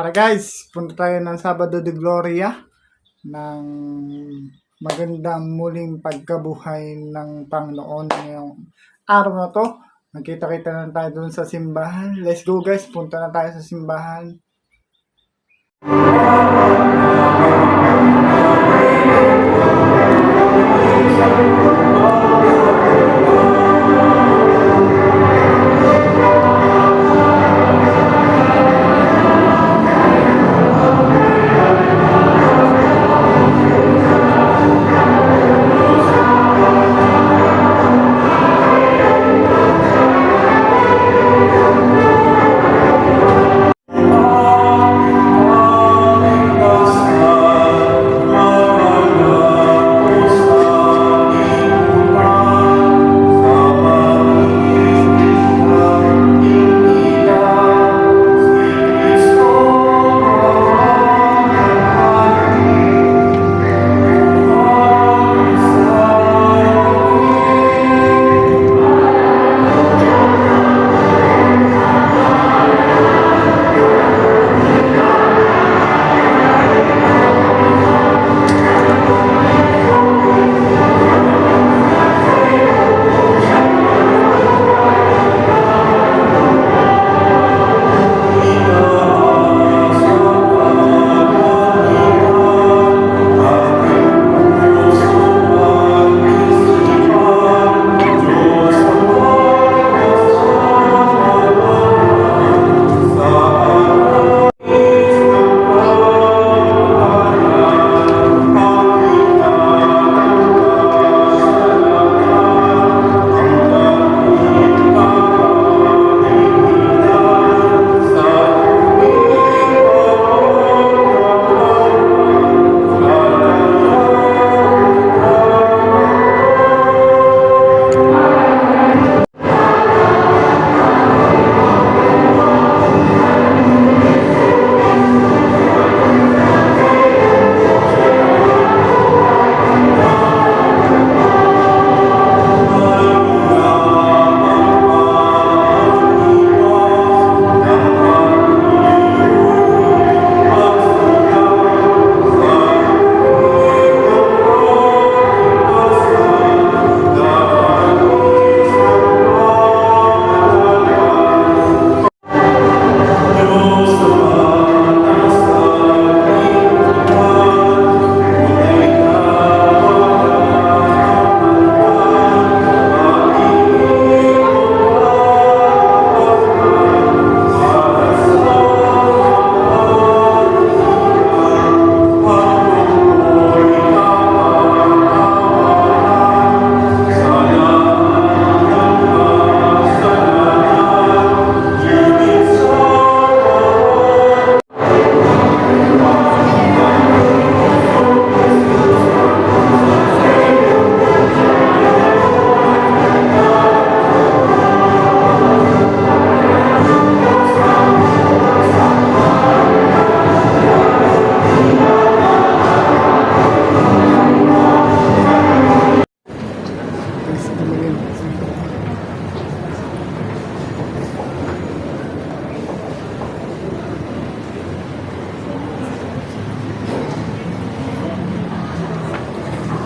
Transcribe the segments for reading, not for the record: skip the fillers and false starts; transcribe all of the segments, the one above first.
Tara guys, punta tayo ng Sabado de Gloria ng magandang muling pagkabuhay ng Panginoon ngayong araw na to. Nagkita-kita na tayo dun sa simbahan. Let's go guys, punta na tayo sa simbahan.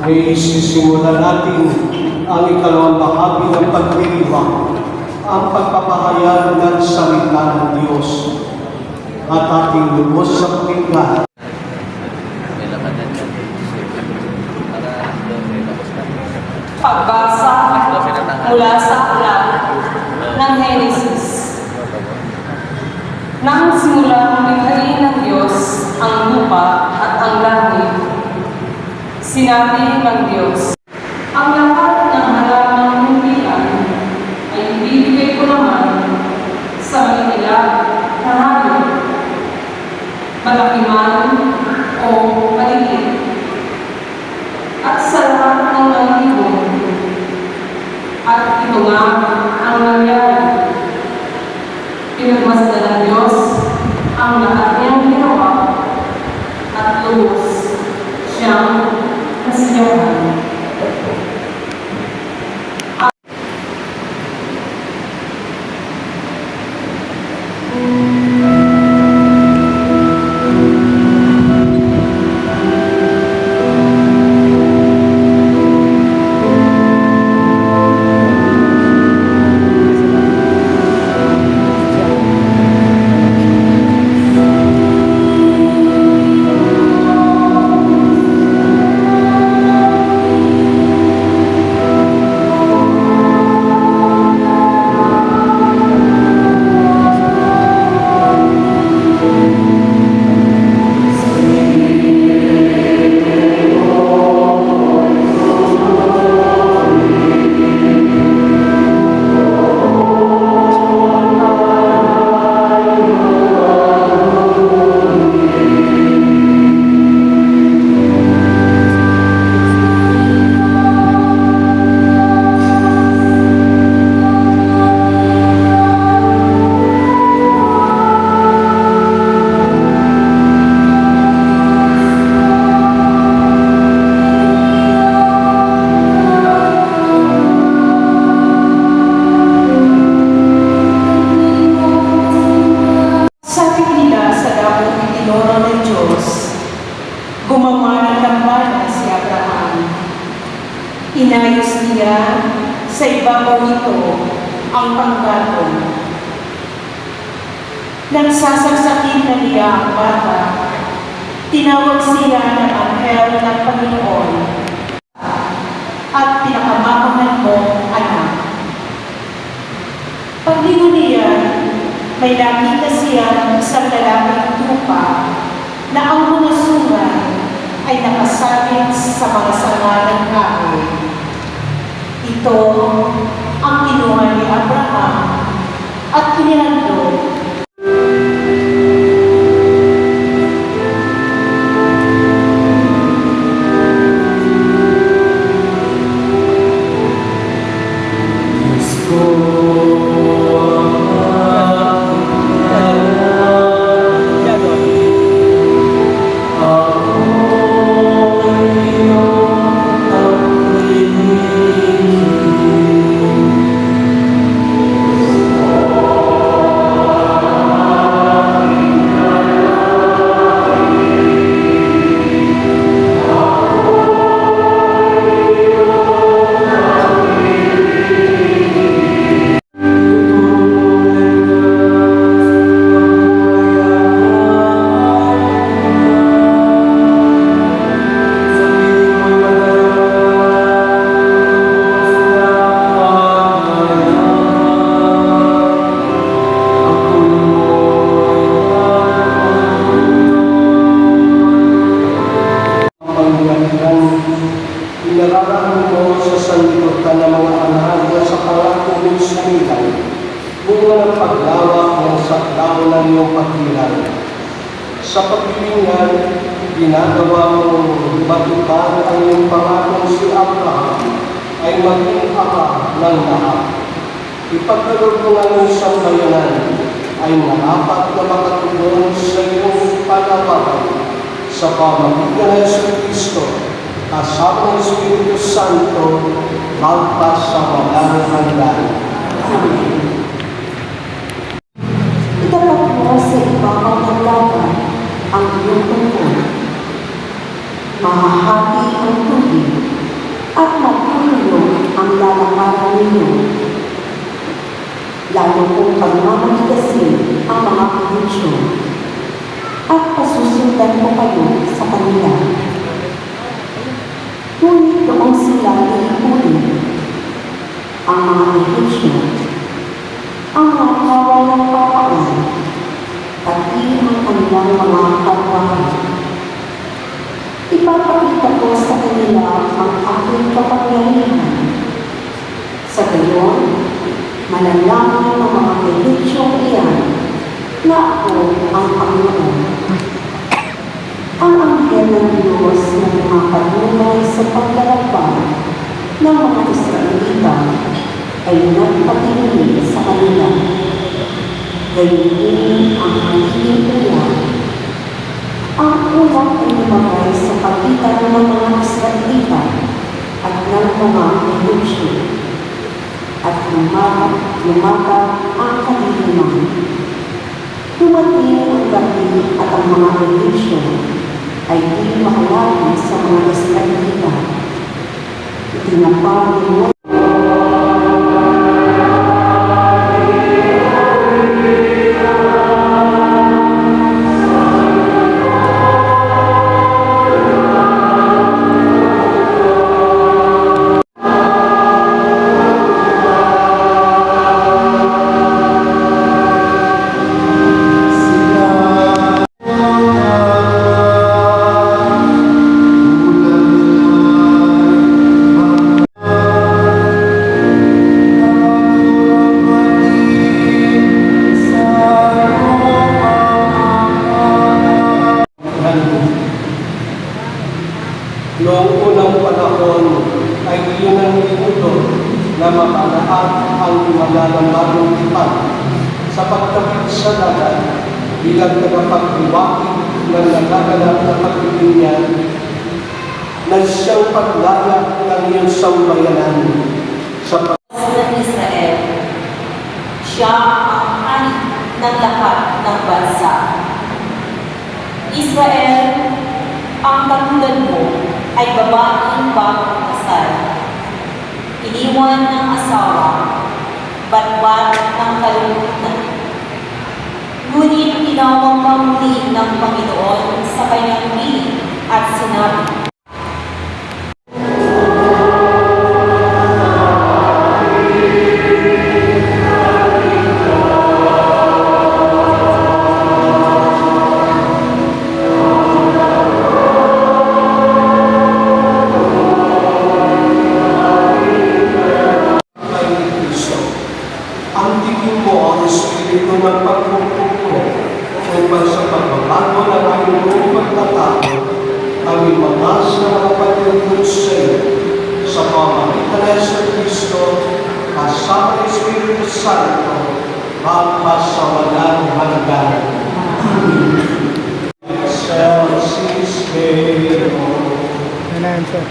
Ay sisimulan natin ang ikalawang bahagi ng pagdiriwang, ang pagpapahayag ng salita ng Diyos at ating lubos sa pakinggan. Pagbasa mula sa aklat ng Henesis. Nang simulang likhain ng Diyos ang lupa at ang langit, sinabi ng Diyos, ang lahat ng halamang muntian ay ibibigay ko naman sa Manila na hayop, malaki man o maliit, at sa lahat ng nangibon. At ito nga ang nangyari. Pinagmasdan ng Diyos ang lahat niyang ginawa at lubos siyang nasiyahan. inayos niya sa ibabaw nito ang panggatong. Nagsasaksakin na niya ang bata. Tinawag siya ng anghel ng Panginoon at pinakamamahan mo, anak. Paglingon niya, may nakita siya isang lalaking tupa na ang mga sungan ay nakasabit sa mga sanga ng kahoy. Ito ang kinuha ni Abraham at inihandog. Inararahan mo sa sanlibutan ng mga anak na sa pangako mo sa nila, bunga ng paglawak ng saklaw ng iyong pagkilan. Sa pagbilingan, ginagawa mo matupad ang iyong pangako si Abraham ay maging ama ng lahat. Ipagkaloob mo ng isang bayanan ay narapat na makatulong sa iyong panawagan sa pamamagitan ng Kristo kasama ng Espiritu Santo, magpas sa walang hanggan. Amen. Itapat mo sa ibabaw ng dagat ang iyong tungkol. Mahahati ang tubig at magtulong ang lalakaran ninyo. Lalo kung pagmamatigasin ang mga Ehipsyo at pasusundan mo kayo sa kanila. Ngunit noong sila nilipulin ang mga Ehipsyo, ang mga kawal ng Paraon, pati ang kanilang mga karwahan. Ipapakita ko sa kanila ang aking kapangyarihan. Sa gayon, malalaman ng mga Ehipsyong iyan na ako ang Panginoon. Ang anghel ng Diyos na lumakalunay sa paglalakbay ng mga Israelita ay nagpatingin sa kanila. Gayon din ang magiging ulan. Ang ulan ay lumagay sa pagitan ng mga Israelita at ng mga Ehipsyo at lumaga ang kadiliman. Dumating ang gabi at ang mga Ehipsyo ay di makalagi sa mga Israelita. Itinapag mo Noong unang panahon ay iyon ang minuto na mapanaat ang himala ng bagong tipan sa pagtawid sa dagat bilang tagapaghiwakid ng nagaganap na pagbibinyag na siyang paglaya ng iyong sambayanan sa ng Israel. Siya ang hari ng lahat ng bansa. Israel, ang katulad mo ay babaeng bagong kasal. iniwan ng asawa, batbat ng kalungkutan. Ngunit tinawag ka muli ng Panginoon sa kanyang piling at sinabi, kay Kristo. Antigin mo ang espiritu ng pagkukulo upang sa pagbabago ng aming buong pagkatao, kami matas na makapatulog sa iyo sa pamamagitan ng Yesu Kristo kasama ng Espiritu Santo magpasawalang hanggan. Excelsis Deo. Yan na yun, sir.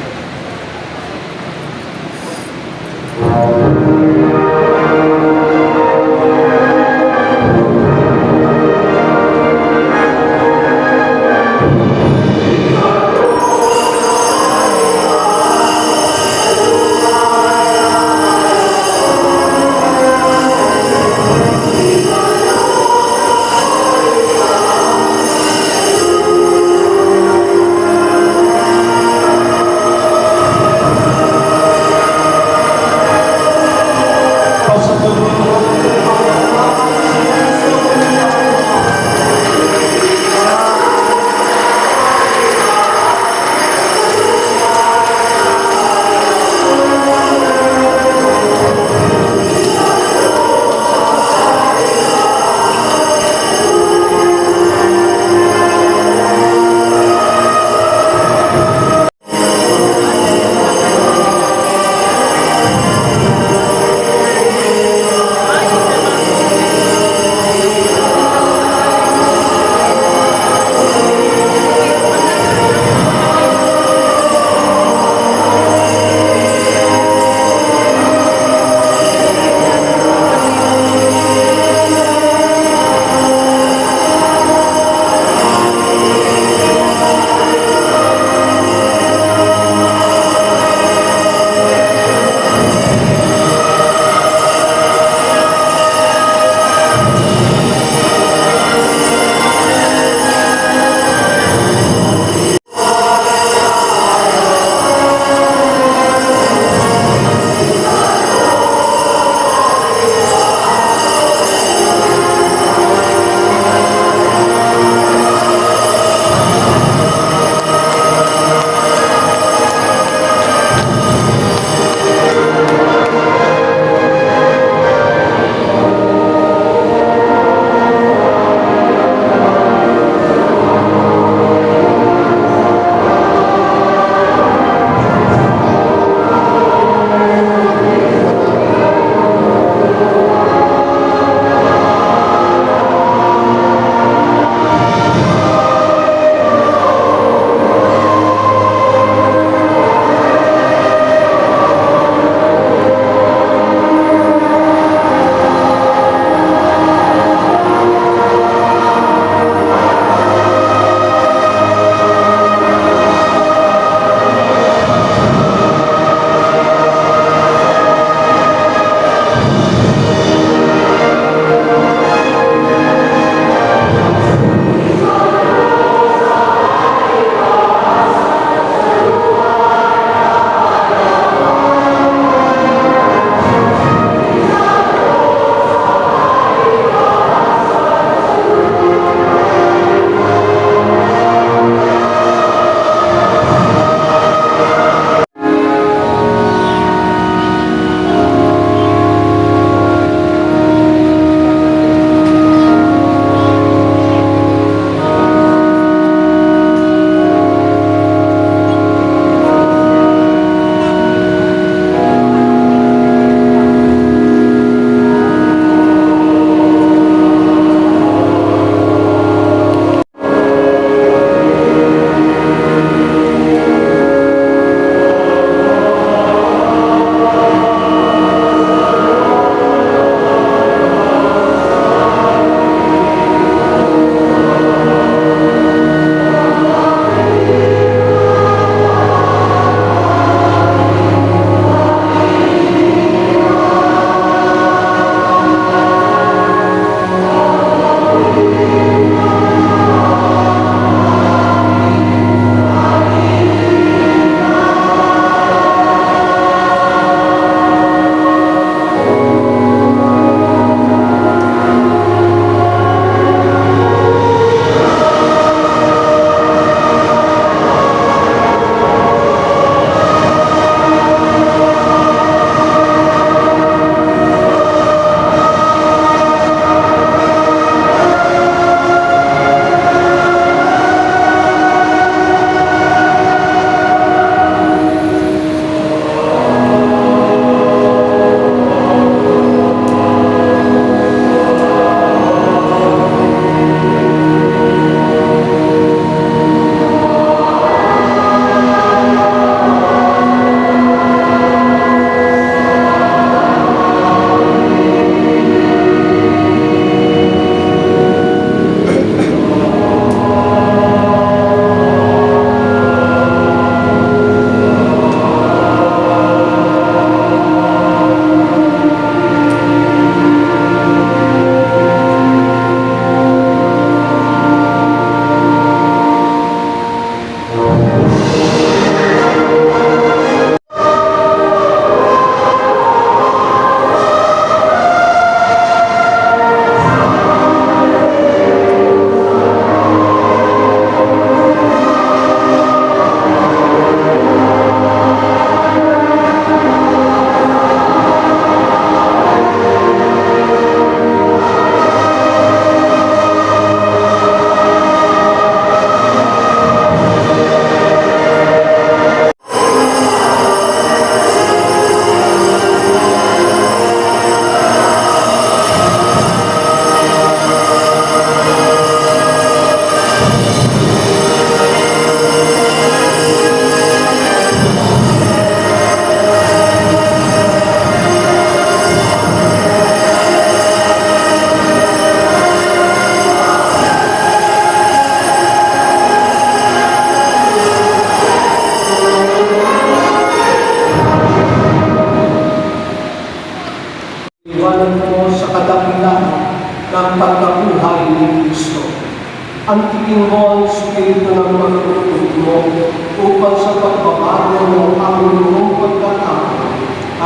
gamitin mo ang Espiritu ng pagtutulog mo upang sa pagbabago ng aming mong pagkatao,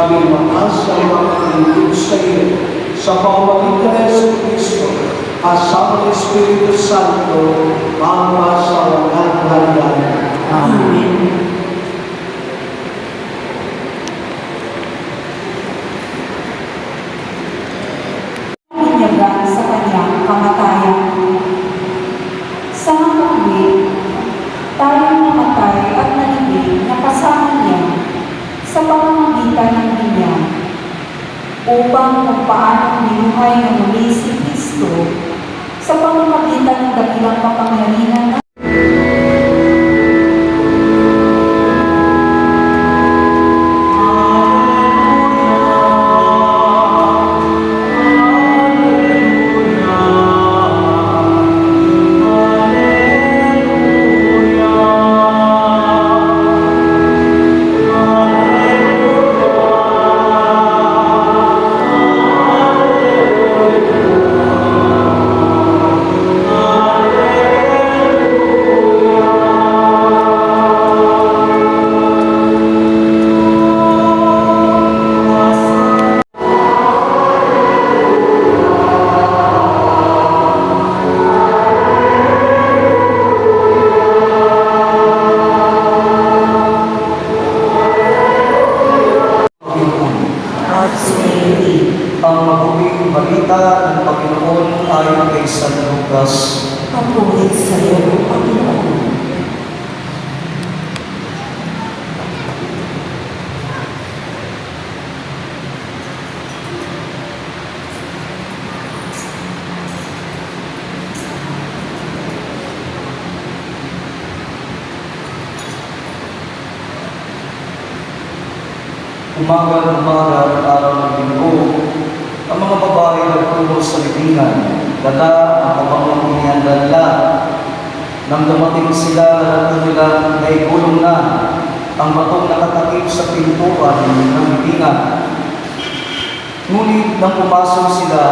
aming makasang makalingkod sa iyo sa pamamagitan ng Yesu Cristo, kasama ng Espiritu Santo, hanggang sa walang hanggan. Amen. Pinyagan sa kanyang kamatayan. Sa hanggang tayo namatay at nalibing na kasama niya sa pamamagitan ng Kanya, upang kung paano binuhay ng muli si Kristo sa pamamagitan ng dakilang kapangyarihan ng Ang mabuting balita ng Panginoon ayon kay San Lucas. pagpulit sa iyo, Panginoon. Umaga at araw ng linggo, ang mga babae nagtungo sa libingan, dala ang kabangong inihandala. Nang dumating sila, alam nila na igulong na ang batong nakatakip sa pintuan ng libingan. Ngunit nang pumasok sila,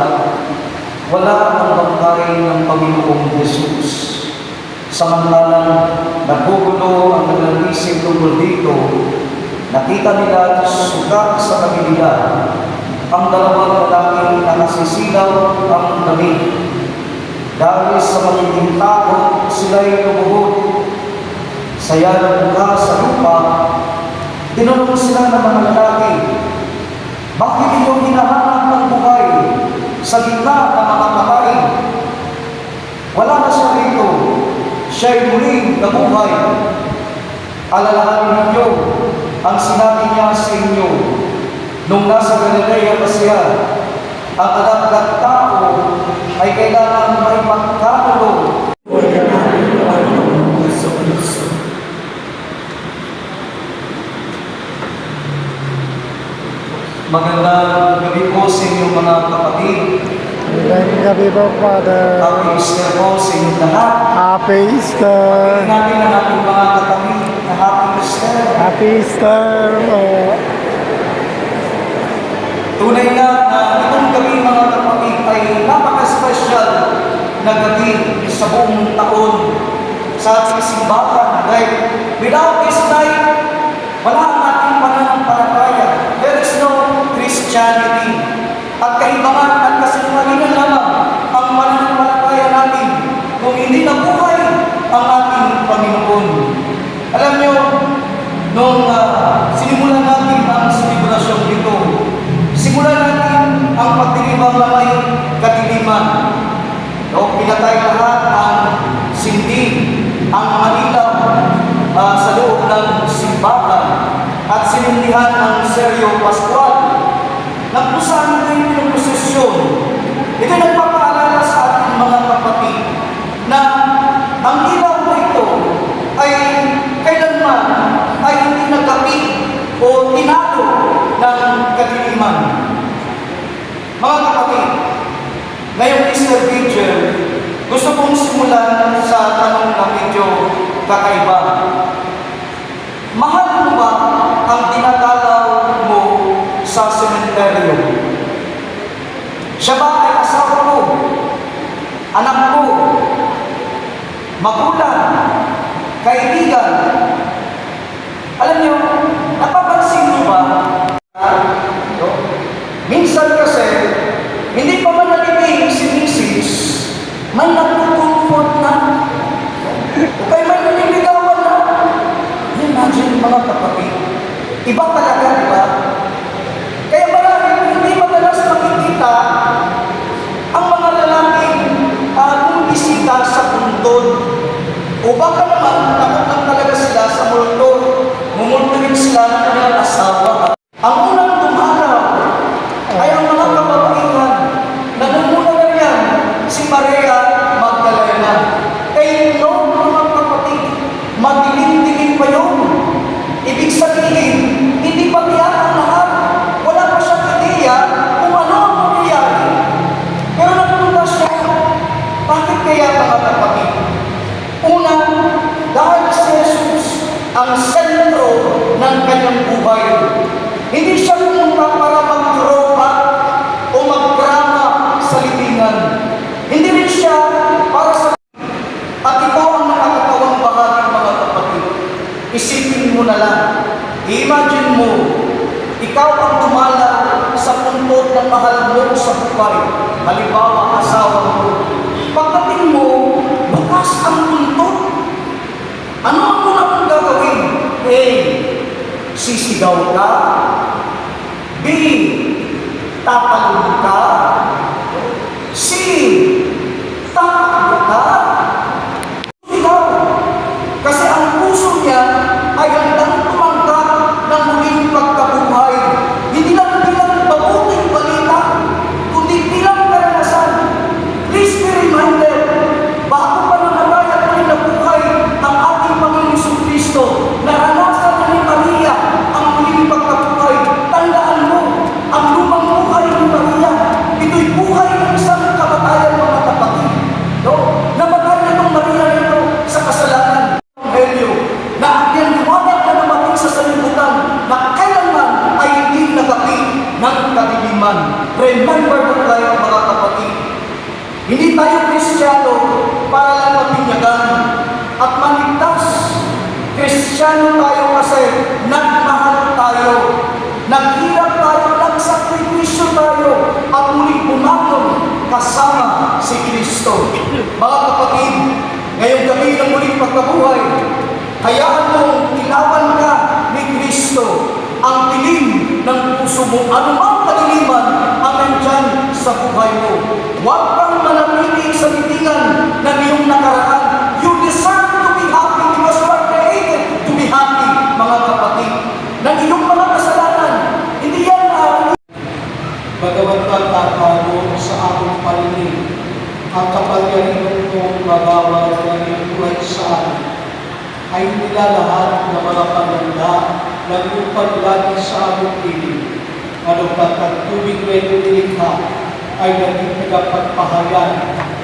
wala ang bangkay ng Panginoong Jesus. Samantalang nagugulo ang naglalising tungkol dito, nakita nila sugat sa tabi nila ang dalawang lalaking nakasisilaw ang damit. Dahil sa matinding takot, sila'y lumuhod. Saya ng mukha sa lupa, tinanong sila ng mga lalaki, bakit inyong hinahanap ng buhay sa gitna ng mga patay? Wala na siya rito, siya'y muling nabuhay. Alalahanin ninyo ang sinabi niya sa inyo nung nasa Galilea pa siya. Ang anak ng tao ay kailangan may pagkakulong. Magandang gabi po sa inyong mga kapatid. Magandang gabi po, Father. Happy Easter po sa inyong lahat. Happy Easter. Natin ang ating mga kapatid na Happy Easter. Happy Easter. Tunay na itong gabi mga kapatid ay napaka-special na gabi sa buong taon sa ating simbahan. Dahil without this night, wala ang ating pananampalataya. There is no Christianity. At kahibangan at kasinungalingan lamang ang pananampalataya natin kung hindi nabuhay ang ating Panginoon. Alam nyo, nung sinimulan natin ang selebrasyon dito, simulan natin ang pagdiriwang na may kadiliman. No, pinatay lahat ang sindi, ang mga ilaw sa loob ng simbahan at sinindihan ang Seryo Pascual. Nagpusan ito yung pinoprosesyon. Ito nagpapaalala sa ating mga kapatid na ang ilaw na ito ay kailanman ay hindi nagkapit o tinalo ng kadiliman. Mga kapatid, ngayong Easter Vigil, gusto kong simulan sa tanong na medyo kakaiba. Mahal mo ba ang dinadalaw mo sa sementeryo? Siya ba ay asawa mo, anak mo, magulang, kaibigan. Alam niyo, napapansin niyo ba? No? Minsan kasi, hindi pa man nalibing si Mrs. may nagko-comfort na. O kaya may naliligawan na. Imagine mga kapatid. Iba talaga, di ba? Kaya marami, hindi madalas makikita ang mga lalaking bumisita sa puntod. O baka naman, takot lang talaga sila sa multo. Mumultuin sila ng kanilang asawa. Ang unang dumaraw ay ang mga kababaihan. Nanunguna na yan si Maria Magdalena. Eh, no, mga kapatid, madilim-dilim pa yun. Ibig sabihin, hindi pa tiyak ang lahat. Wala pa siyang ideya kung ano ang mangyayari. Pero nagpunta siya. Bakit kaya mga kapatid? Una, dahil si Jesus ang sentro ng kanyang buhay. Hindi siya pumunta para magtropa o magdrama sa libingan. Hindi rin siya para sa... At ito ang nakakatawang bahagi, mga kapatid. Isipin mo na lang. Imagine mo, ikaw ang tumala sa puntod ng mahal mo sa buhay. Halimbawa, asawa mo. Pagdating mo, bukas ang puntod. Ano ang una mong gagawin? A. Sisigaw ka. B. Tatalon ka. C. Takbo ka. Sigaw. Kasi ang puso niya ay handang tumanggap ng muling pagkabuhay. Hindi lang bilang mabuting balita, kundi bilang karanasan. Please be reminded, bago pa namatay at muling nabuhay ang ating Panginoon Jesucristo, naranasan na ni Maria ang muling pagkabuhay. Tandaan mo, ang lumang buhay ni Maria, ito'y buhay ng isang kamatayan, mga kapatid. No? Namatay na itong Maria nito sa kasalanan. Evangelyo, na ang liwanag na dumating sa sanlibutan na kailanman ay hindi nagapi ng kadiliman. Remember that tayo, mga kapatid. Hindi tayo Kristiyano para lang mapinyagan at maligtas. Kristiyano tayo kasi nagmahal tayo. Naghirap tayo, nagsakripisyo tayo at muling bumangon kasama si Kristo. Mga kapatid, ngayong gabi ng muling pagkabuhay, hayaan mong ilawan ka ni Kristo. Ang dilim ng puso mo, anumang kadiliman ang nandyan sa buhay mo. Huwag kang manatili sa libingan ng iyong nakaraan. You deserve to be happy because you are created to be happy, mga kapatid. Ng iyong mga kasalanan, hindi yan bagamat magtatago sa aking palinig, ang kapangyarihan kong magawal ng buhay sa akin, ay nilalahat ng mga paganda na iyong paglagi sa aming piling. Ano ba't ang tubig na iyong nilikha ay naging nagpagpahayan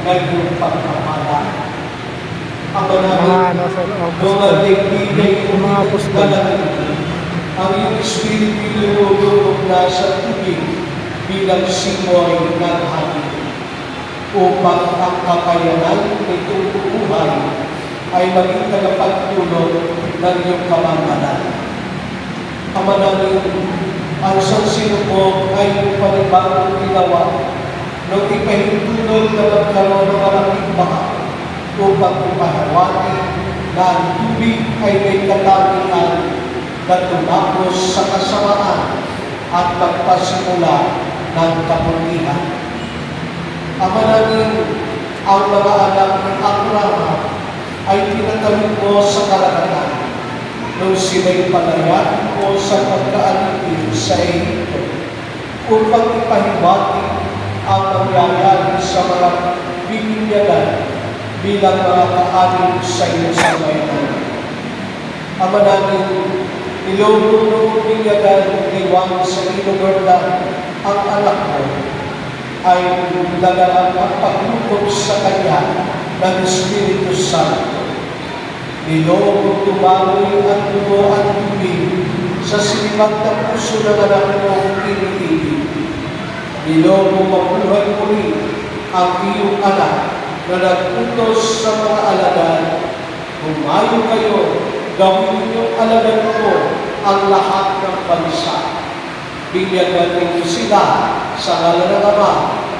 ng iyong pagpapala. Ang manamit, mga nagbibigay mga apostol, ang iyong espiritu lumulog na sa tubig bilang simoy ng hangin, upang ang kakayanan nitong buhay ay maging tagapagtulong ng iyong kamamanan. Ama namin, ang sansinubong ay panibagong ginawa nung ipahintulog na magkaroon ng malaking baha upang ipahawati na ang tubig ay may katangian na tumapos sa kasamaan at magpasimula ng kabutihan. Ama namin, ang mga anak ng Abraham ay pinatawid mo sa karagatan nung sila'y palayan mo sa pagkaalipin sa Egypto upang ipahiwati ang nangyayari sa mga bibinyagan bilang mga kaanin sa iyo sa bayan. Ama namin, ilubog ng binyagan ni Juan sa Iloberdan ang anak mo ay nagalang ang paglukod sa kanya ng Espiritu Santo. Nilobog tumagoy at dugo at tubig sa silimang na puso ng anak mong iniibig. Nilobog mabuhay muli ang iyong anak na nag-utos sa mga alagad, "Humayo kayo, gawin ninyong alagad ko ang lahat ng bansa. Binyagan ninyo sila sa ngalan ng Ama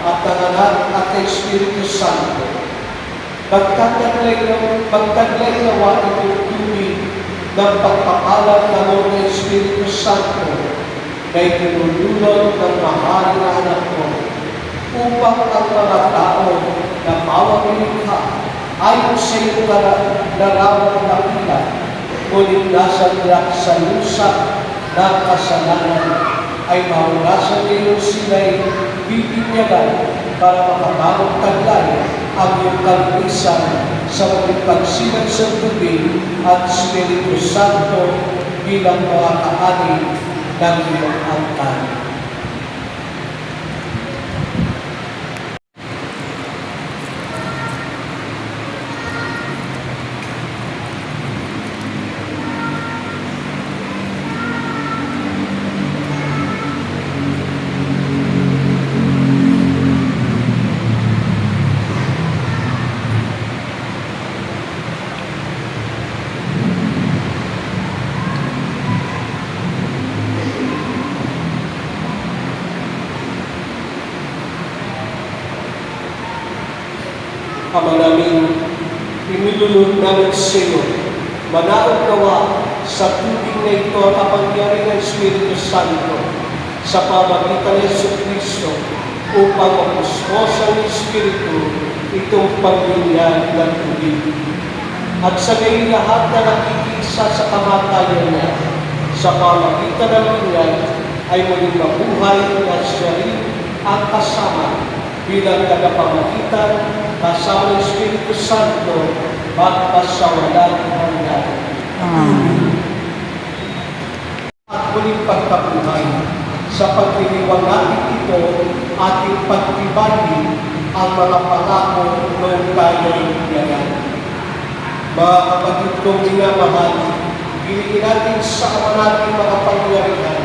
at ng Anak at ng Espiritu Santo. Pagtaglay nawa itong tubig ng pagpapalag ng ng Espiritu Santo na itinulunod ng mahal na anak ko, upang ang mga tao na bawang nilikha ayon sa iyong larawang dakila, ngunit nasa lusa ng kasalanan, ay mahunasan niyo sila'y bibinyagan para makabanong taglay ang iyong kalinisan sa mga pagsilang sa tubig at Espiritu Santo bilang mga kaani ng iyong altar." Ama namin, inilulod namin sa iyo, manaog nawa sa tubig na ito ang kapangyarihan ng Espiritu Santo sa pamagitan ng Jesucristo upang mapuspos ang Espiritu itong pagbinyag ng tubig. At sa gayon lahat na nakikisa sa kamatayan niya, sa pamagitan ng binyag ay muling mabuhay na siya rin ang kasama bilang tagapamagitan kasama ng Espiritu Santo magpasawalang hanggan. At muling pagkabuhay, sa pagdiriwang natin ito, ating pagtibagin ang mga pangako noong tayo'y biyagan. Mga kapatid kong minamahal, bilhin natin sa ama natin mga pangyarihan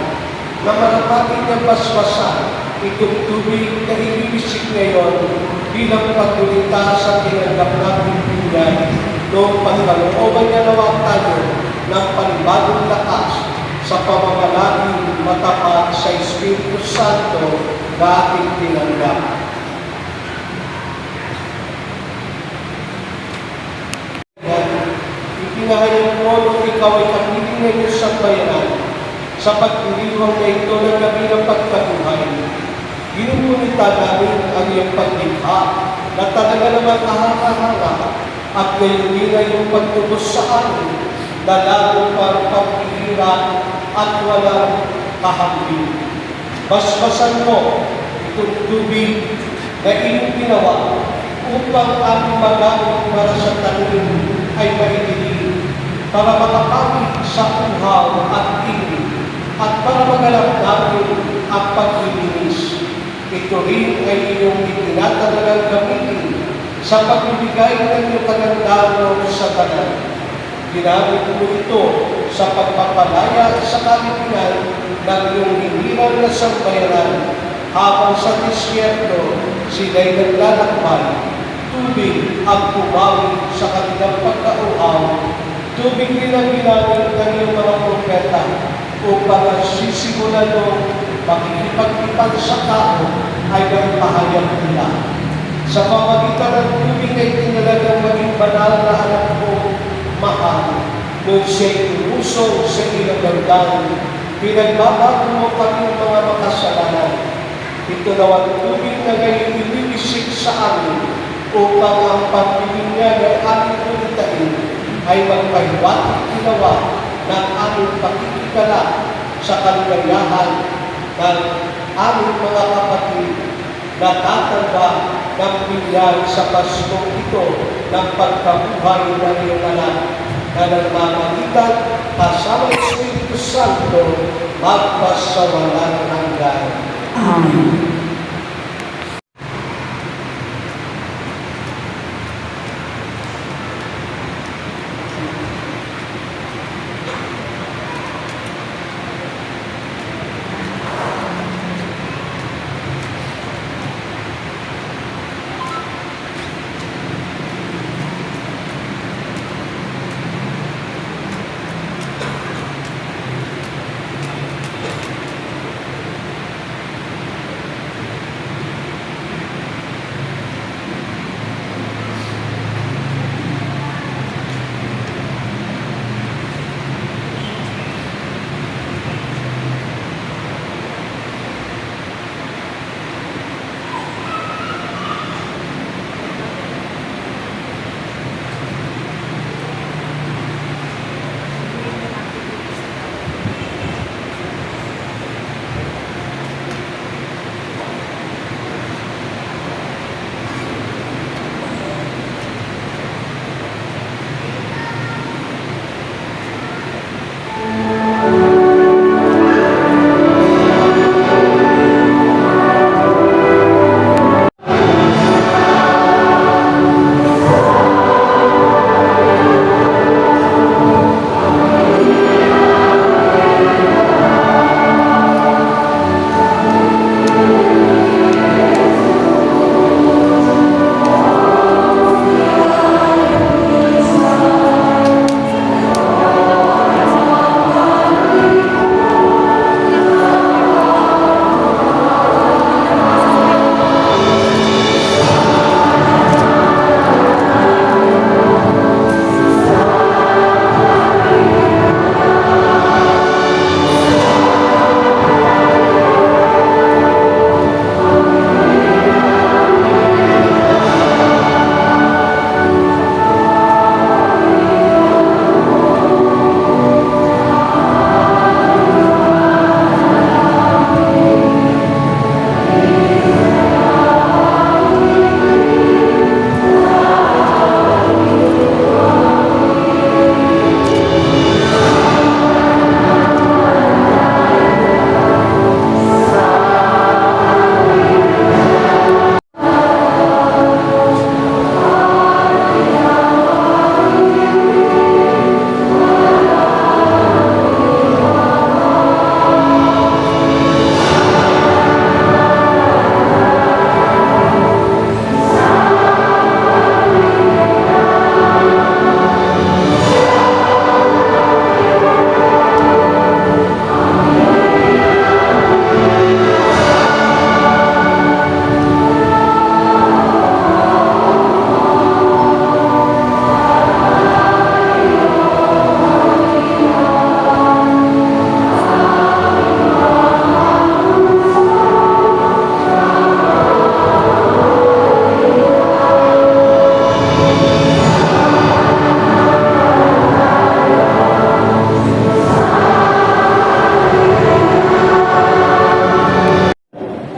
na malapatin ng basbasan itong tubig na ibibisik ngayon bilang pagkulita sa tinanggap natin pinyan noong pagkalooban niya nawa tayo ng panibagong lakas sa pamamalaging matapat sa Espiritu Santo na ating tinanggap. Ipinahayag mo nung ikaw ay kapiling ng iyong sambayanan sa pagdiriwang na ito ng gabi ng pagkabuhay. Ginungunita namin ang iyong paglikha na talaga naman kahanga-hanga at ngayon din ay iyong pagtubos sa amin na lalo pang paghihirap at walang kahambing. Basbasan mo itong tubig na iyong ginawa upang aming magamit para sa tanim ay maidilig, para makapagit sa uhaw at tingin, at para magalap namin ang paglilinis. Ito rin ay iyong itinatalagang gamitin sa pagbibigay ng iyong kagandahan sa tanan. Ginamit mo ito sa pagpapalaya sa kalipinan ng iyong hiniran na sambayanan habang sa disyerto sila'y naglalakbay. Tubig ang pumawi sa kanilang pagkauhaw. Tubig rin ang ginamit ng iyong mga propeta upang ang sisimulan ng pakikipag-ipan sa tao ay nagpahayag nila. Sa pamagitan ng tubig ay tinalagang maging banal na anak ko, mahal, nung siya'y tumusong sa ilang gandang, pinagbabago mo kami mga makasalanan. Ito daw ang tubig na ngayon ibibisik sa amin upang ang pagbibinyag ng aming ulitain ay magpahiwatig ginawa ng aming pakikikala sa kaligayahan ng aming mga kapatid na tatanda ng binyag sa Paskong ito ng pagkabuhay ng iyong anak na nagmamagitan kasama ng Espiritu Santo magpasawalang hanggan. Amen.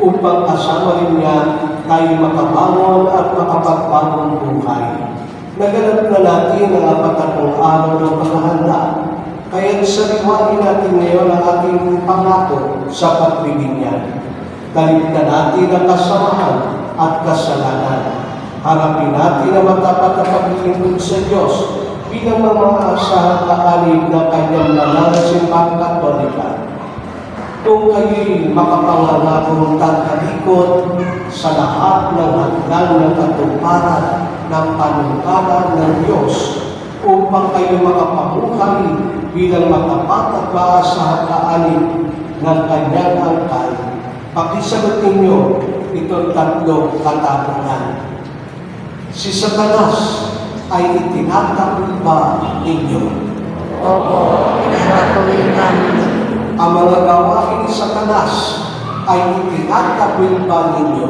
upang kasama rin niya tayo makabangon at makapagbagong buhay. Naganap na natin ang 40 araw ng paghahanda, kaya't sariwain natin ngayon ang ating pangako sa pagbibigyan. Daligtan natin ang kasamahan at kasalanan. Harapin natin ang matapat na paglilingkod sa Diyos bilang mga asahan kaalib ng kanyang banal na simbang Katolika. Kung kayo'y makapangangakong tatalikod sa lahat ng hanggan ng katuparan ng panungkalan ng Diyos upang kayo makapamuhay bilang matapat at maasahan kaalib ng kanyang angkan, pakisagot ninyo itong 3 katanungan. Si Satanas ay itinatakot ba ninyo? Opo, tinatakwil namin. Ang mga gawain ni Satanas ay itinatagwil ba ninyo?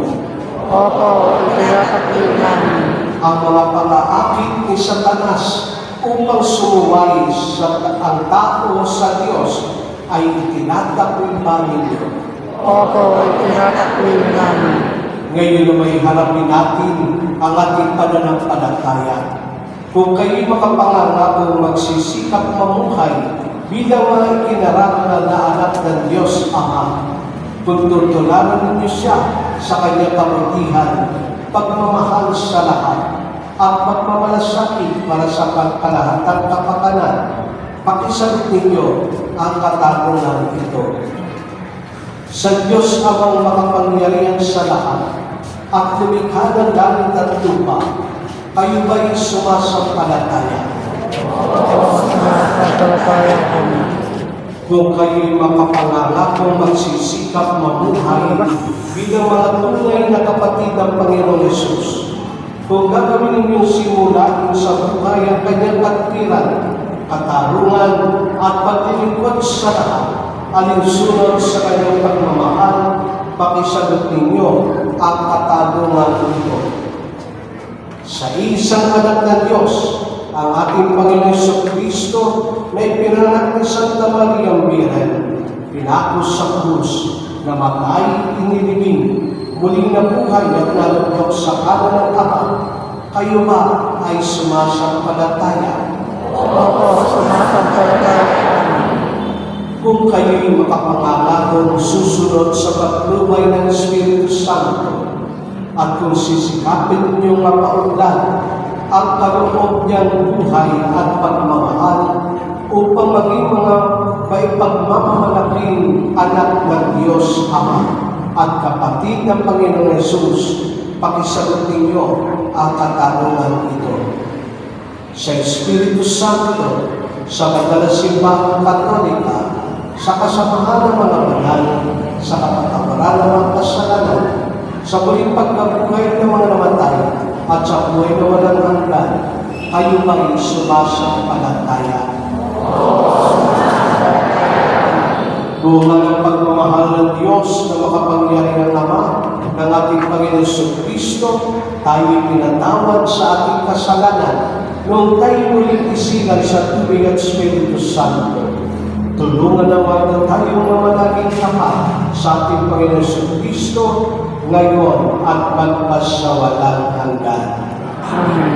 Opo, tinatakwil namin. Ang mga pang-aakit ni Satanas upang sumuway ang tao sa Diyos ay itinatagwil ba ninyo? Opo, tinatakwil namin. Ngayon na may harapin natin ang ating pananampalataya. Kung kayo'y makapangangakong magsisikap mamuhay bilang mga ikinarangal na anak ng Diyos Ama, kung tutularan ninyo siya sa kanyang kabutihan, pagmamahal sa lahat, at pagmamalasakit para sa pangkalahatang kapakanan, pakisagot ninyo ang katanungan ito. Sa Diyos Amang makapangyarihan sa lahat, at lumikha ng langit at lupa, kayo ba'y sumasampalataya? Sumasampalataya kami. Kung kayo'y makapangangakong magsisikap mamuhay bilang mga tunay na kapatid ng Panginoong Yesus, kung gagawin ninyong simulain sa buhay ang kanyang katwiran, katarungan at paglilingkod sa lahat, alinsunod sa kanyang pagmamahal, pakisagot ninyo ang katanungan ito. Sa isang anak ng Diyos, ang ating Panginoon Jesucristo na ipinanganak ni Santa Maria Birhen, pinakos sa krus, namatay, inilibing, muling nabuhay at nalugdok sa kanan ng Ama. Kayo ba ay sumasampalataya? Opo, sumasampalataya kami. Kung kayo'y makapangangakong susunod sa patnubay ng Espiritu Santo, at kung sisikapin ninyong mapaunlad ang kaloob niyang buhay at pagmamahal upang maging mga maipagmamalaking anak ng Diyos Ama at kapatid ng Panginoong Yesus, pakisagot ninyo ang katanungan ito. Sa Espiritu Santo, sa madalas simbahang Katolika, sa kasamahan ng mga banal, sa kapatawaran ng mga kasalanan, sa muling pagkabuhay ng mga namatay, at sa buhay na walang hanggan, kayo ba'y sumasampalataya? Bunga ng pagmamahal ng Diyos na makapangyarihan Ama ng ating Panginoon Jesucristo, tayo'y pinatawad sa ating kasalanan noong tayo muling isilang sa tubig at Espiritu Santo. Tulungan naman tayong mamalaging tapat sa ating Panginoon Jesucristo ngayon at magpasawalang hanggan. Amen.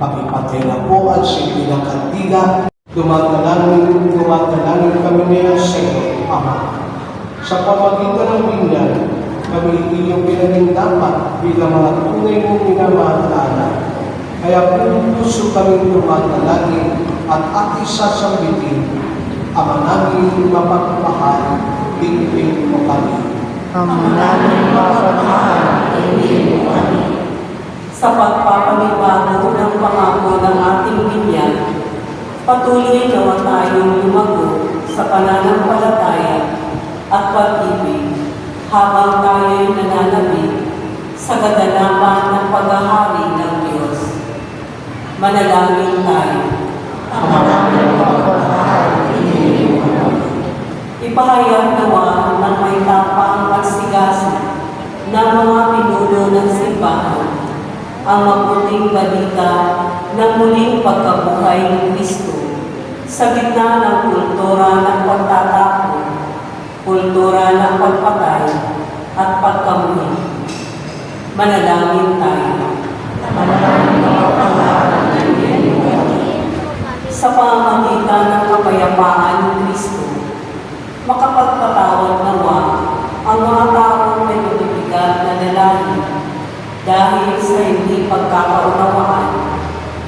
Pakipatay na po ang simple ng kandila. Tumatalangin kami niya sa iyo, Ama. Sa pamagitan ng binyan, kami iyong pinaging dapat bilang mga tunay mong minamahal. Kaya puso kami tumatalangin at ating sasambitin, Ama namin mapagmahal, tingin mo kami. Ama namin mapagmahal, tingin mo kami. Sa pagpapanibago ng pangako ng ating binyan, patuloy nawa tayong lumago sa pananampalataya at pag-ibig habang tayo'y nananabik sa kaganapan ng paghahari ng Diyos. Manalangin tayo. Ama namin mapagmahal, tingin mo kami. Ipahayag nawa ng may tapang pagsigasa ng mga pinuno ng simbahan ang mabuting balita ng muling pagkabuhay ni Kristo sa gitna ng kultura ng pagtatapon, kultura ng pagpatay, at dahil sa hindi pagkakaunawaan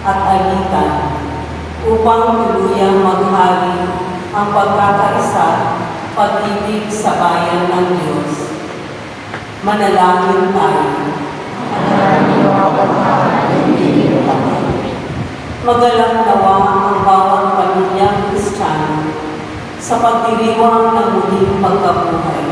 at alitan upang tuluyang maghari ang pagkakaisa pag-ibig sa bayan ng Diyos. Manalangin tayo. Magalang nawa ang bawat pamilyang Kristiyano sa pagdiriwang ng muling pagkabuhay.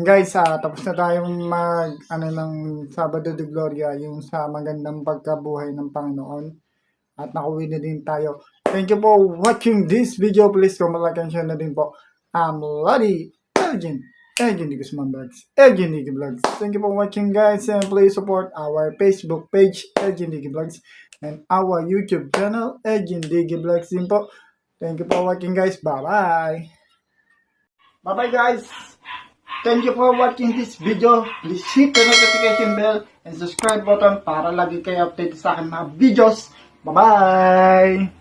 Guys, tapos na tayong ng Sabado de Gloria, yung sa magandang pagkabuhay ng Panginoon. At nakauwi na din tayo. Thank you for watching this video. Please comment, like, and share na din po. I'm Lodi Elgin Di Guzman Vlogs. Elgin Di Vlogs. Thank you for watching, guys. And please support our Facebook page, Elgin Di Vlogs. And our YouTube channel, Elgin Di Vlogs din po. Thank you for watching, guys. Bye-bye. Bye-bye, guys. Thank you for watching this video. Please hit the notification bell and subscribe button para lagi kayo update sa akin mga videos. Bye-bye!